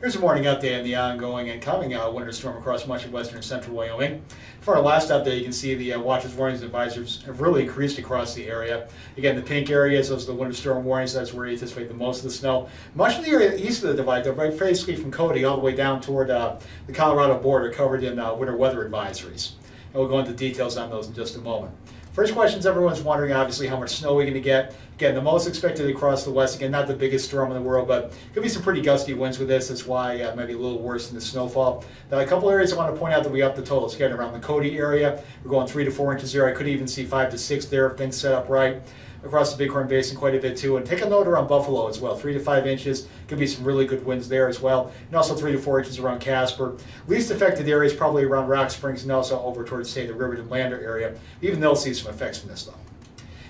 Here's a morning update on the ongoing and coming winter storm across much of western and central Wyoming. For our last update, you can see the watches, warnings, and advisories have really increased across the area. Again, the pink areas, those are the winter storm warnings. That's where you anticipate the most of the snow. Much of the area east of the divide, though, right basically from Cody all the way down toward the Colorado border, covered in winter weather advisories. And we'll go into details on those in just a moment. First questions everyone's wondering, obviously, how much snow we're going to get. Again, the most expected across the west. Again, not the biggest storm in the world, but could be some pretty gusty winds with this. That's why it might be a little worse than the snowfall. Now, a couple areas I want to point out that we upped the totals. Again, around the Cody area, we're going 3 to 4 inches there. I could even see 5 to 6 there if things set up right. Across the Bighorn Basin quite a bit too. And take a note around Buffalo as well. 3 to 5 inches. Could be some really good winds there as well. And also 3 to 4 inches around Casper. Least affected areas probably around Rock Springs and also over towards, say, the Riverton Lander area. Even they'll see some effects from this though.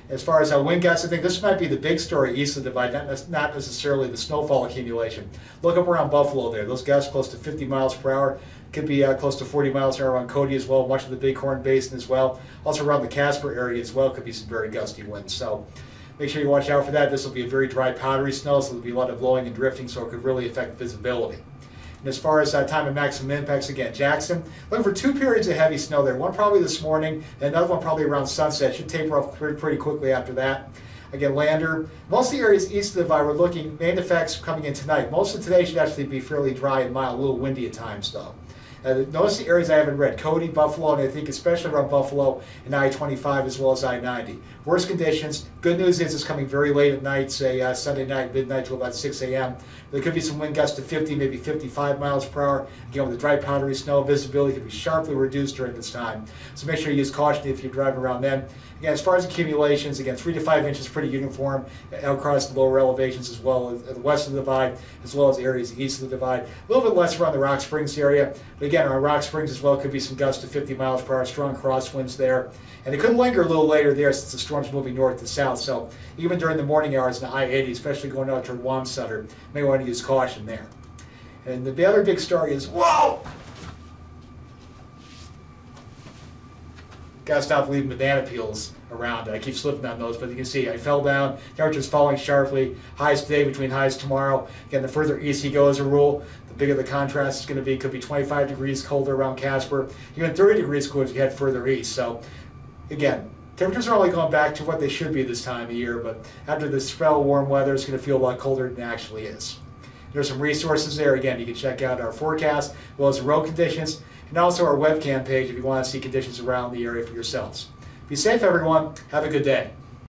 As far as wind gusts, I think this might be the big story east of the divide, not necessarily the snowfall accumulation. Look up around Buffalo there. Those gusts close to 50 miles per hour. Could be close to 40 miles per hour around Cody as well, much of the Bighorn Basin as well. Also around the Casper area as well could be some very gusty winds. So make sure you watch out for that. This will be a very dry, powdery snow, so there'll be a lot of blowing and drifting, so it could really affect visibility. And as far as time of maximum impacts, again, Jackson, looking for 2 periods of heavy snow there. One probably this morning, and another one probably around sunset. Should taper off pretty quickly after that. Again, Lander, most of the areas east of the divide, we're looking main effects coming in tonight. Most of today should actually be fairly dry and mild, a little windy at times though. Notice the areas I haven't read: Cody, Buffalo, and I think especially around Buffalo and I-25 as well as I-90. Worst conditions. Good news is it's coming very late at night, say Sunday night, midnight to about 6 a.m. There could be some wind gusts to 50, maybe 55 miles per hour. Again, with the dry, powdery snow, visibility could be sharply reduced during this time. So make sure you use caution if you're driving around then. Again, as far as accumulations, again, 3 to 5 inches, pretty uniform across the lower elevations as well as the west of the divide, as well as areas east of the divide. A little bit less around the Rock Springs area, but again, around Rock Springs as well could be some gusts to 50 miles per hour, strong crosswinds there. And it could linger a little later there since the storm's moving north to south. So even during the morning hours in the I-80, especially going out toward Wamsutter, you may want to use caution there. And the other big story is, whoa! Gotta stop leaving banana peels around. I keep slipping on those, but you can see I fell down. Temperature's falling sharply. Highs today between highs tomorrow. Again, the further east you go as a rule, the bigger the contrast is going to be. Could be 25 degrees colder around Casper, even 30 degrees colder if you head further east. So, again, temperatures are only going back to what they should be this time of year, but after this spell of warm weather, it's going to feel a lot colder than it actually is. There's some resources there. Again, you can check out our forecast, as well as the road conditions, and also our webcam page if you want to see conditions around the area for yourselves. Be safe, everyone. Have a good day.